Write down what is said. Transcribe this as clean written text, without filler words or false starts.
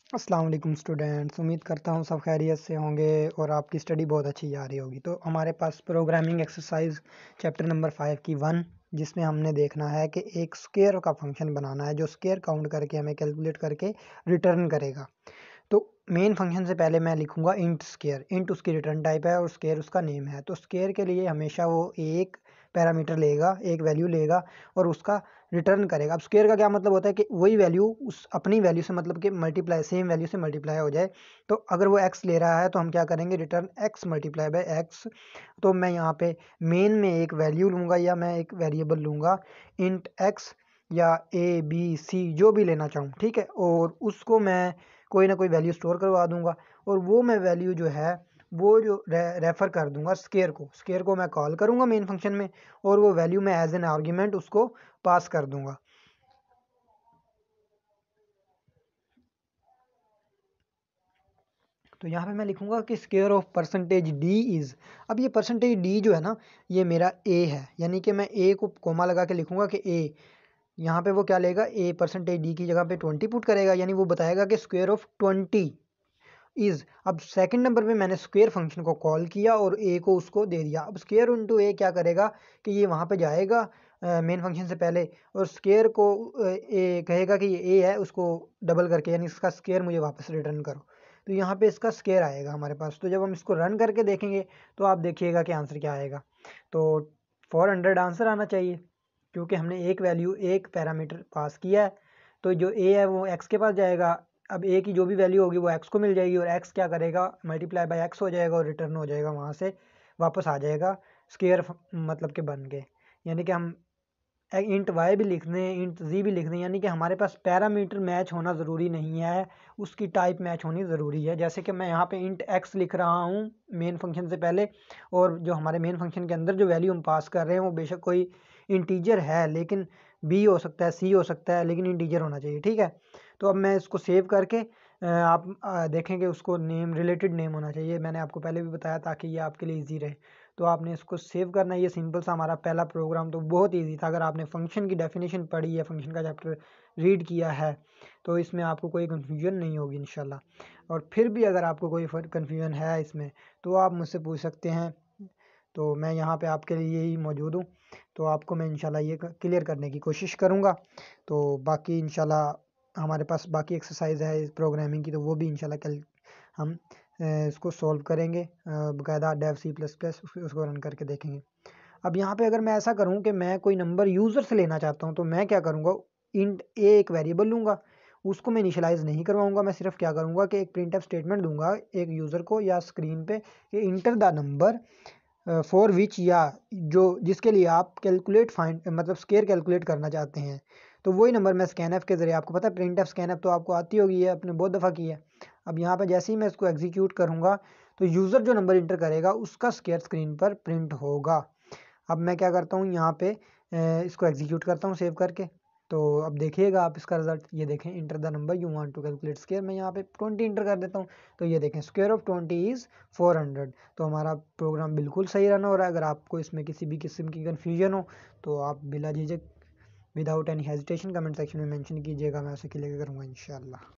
अस्सलाम वालेकुम स्टूडेंट्स, उम्मीद करता हूँ सब खैरियत से होंगे और आपकी स्टडी बहुत अच्छी जा रही होगी। तो हमारे पास प्रोग्रामिंग एक्सरसाइज चैप्टर नंबर 5 की 1, जिसमें हमने देखना है कि एक स्क्वायर का फंक्शन बनाना है जो स्क्वायर काउंट करके हमें कैलकुलेट करके रिटर्न करेगा। तो मेन फंक्शन से पहले मैं लिखूंगा इंट स्क्वायर। इंट उसकी रिटर्न टाइप है और स्क्वायर उसका नेम है। तो स्क्वायर के लिए हमेशा वो एक पैरामीटर लेगा, एक वैल्यू लेगा और उसका रिटर्न करेगा। अब स्क्वायर का क्या मतलब होता है कि वही वैल्यू उस अपनी वैल्यू से, मतलब कि मल्टीप्लाई, सेम वैल्यू से मल्टीप्लाई हो जाए। तो अगर वो x ले रहा है तो हम क्या करेंगे, return x multiply by x। तो मैं यहाँ पे मेन में एक वैल्यू लूँगा या मैं एक वेरिएबल लूँगा इंट x या a b c जो भी लेना चाहूँ, ठीक है। और उसको मैं कोई ना कोई वैल्यू स्टोर करवा दूंगा और वो मैं वैल्यू जो है वो जो रेफर कर दूंगा स्क्वायर को मैं कॉल करूंगा मेन फंक्शन में और वो वैल्यू मैं एज एन आर्ग्यूमेंट उसको पास कर दूंगा। तो यहाँ पे मैं लिखूंगा कि square of percentage D is. अब ये परसेंटेज डी जो है ना, ये मेरा ए है, यानी कि मैं ए को कोमा लगा के लिखूंगा कि ए। यहाँ पे वो क्या लेगा, ए परसेंटेज डी की जगह पे 20 पुट करेगा, यानी वो बताएगा कि स्क्वायर ऑफ 20 इज। अब सेकंड नंबर पे मैंने स्क्वायर फंक्शन को कॉल किया और ए को उसको दे दिया। अब स्क्वायर इंटू ए क्या करेगा कि ये वहाँ पे जाएगा मेन फंक्शन से पहले और स्क्वायर को ए कहेगा कि ये ए है, उसको डबल करके, यानी इसका स्क्वायर मुझे वापस रिटर्न करो। तो यहाँ पे इसका स्क्वायर आएगा हमारे पास। तो जब हम इसको रन करके देखेंगे तो आप देखिएगा कि आंसर क्या आएगा। तो 400 आंसर आना चाहिए, क्योंकि हमने एक वैल्यू, एक पैरामीटर पास किया है। तो जो ए है वो एक्स के पास जाएगा। अब ए की जो भी वैल्यू होगी वो एक्स को मिल जाएगी और एक्स क्या करेगा, मल्टीप्लाई बाय एक्स हो जाएगा और रिटर्न हो जाएगा, वहाँ से वापस आ जाएगा स्क्वायर मतलब के बन के। यानी कि हम इंट वाई भी लिख दें, इंट जी भी लिख दें, यानी कि हमारे पास पैरामीटर मैच होना ज़रूरी नहीं है, उसकी टाइप मैच होनी ज़रूरी है। जैसे कि मैं यहाँ पे इंट एक्स लिख रहा हूँ मेन फंक्शन से पहले, और जो हमारे मेन फंक्शन के अंदर जो वैल्यू हम पास कर रहे हैं वो बेशक कोई इंटीजर है, लेकिन बी हो सकता है, सी हो सकता है, लेकिन इंटीजर होना चाहिए, ठीक है। तो अब मैं इसको सेव करके आप देखेंगे उसको नेम, रिलेटेड नेम होना चाहिए। मैंने आपको पहले भी बताया ताकि ये आपके लिए ईजी रहे। तो आपने इसको सेव करना है। ये सिंपल सा हमारा पहला प्रोग्राम तो बहुत इजी था। अगर आपने फंक्शन की डेफिनेशन पढ़ी है, फंक्शन का चैप्टर रीड किया है, तो इसमें आपको कोई कन्फ्यूजन नहीं होगी इंशाल्लाह। और फिर भी अगर आपको कोई कन्फ्यूजन है इसमें तो आप मुझसे पूछ सकते हैं। तो मैं यहाँ पे आपके लिए ही मौजूद हूँ। तो आपको मैं इंशाल्लाह ये क्लियर करने की कोशिश करूँगा। तो बाकी इंशाल्लाह हमारे पास बाकी एक्सरसाइज है इस प्रोग्रामिंग की, तो वो भी इंशाल्लाह कल हम इसको सॉल्व करेंगे बाकायदा डेव सी प्लस प्लस उसको रन करके देखेंगे। अब यहाँ पे अगर मैं ऐसा करूँ कि मैं कोई नंबर यूज़र से लेना चाहता हूँ तो मैं क्या करूँगा, इंट ए एक वेरिएबल लूँगा, उसको मैं इनिशियलाइज़ नहीं करवाऊँगा। मैं सिर्फ क्या करूँगा कि एक प्रिंटफ स्टेटमेंट दूंगा एक यूज़र को या स्क्रीन पे कि inter the number for which, या जो जिसके लिए आप कैलकुलेट फाइंड मतलब स्क्वायर कैलकुलेट करना चाहते हैं। तो वही नंबर मैं स्कैनएफ के ज़रिए, आपको पता है प्रिंट एफ स्कैनएफ तो आपको आती होगी, है आपने बहुत दफ़ा की है। अब यहाँ पे जैसे ही मैं इसको एग्जीक्यूट करूँगा तो यूज़र जो नंबर इंटर करेगा उसका स्क्वायर स्क्रीन पर प्रिंट होगा। अब मैं क्या करता हूँ, यहाँ पे इसको एग्जीक्यूट करता हूँ सेव करके। तो अब देखिएगा आप इसका रिजल्ट, ये देखें, enter the number you want to calculate square, मैं यहाँ पे 20 इंटर कर देता हूँ। तो ये देखें स्क्वायर ऑफ 20 इज़ 400। तो हमारा प्रोग्राम बिल्कुल सही रन हो रहा है। अगर आपको इसमें किसी भी किस्म की कन्फ्यूजन हो तो आप बिला झिझक, without any hesitation, comment section में मेंशन कीजिएगा, मैं उसे क्लियर करूँगा इंशाल्लाह।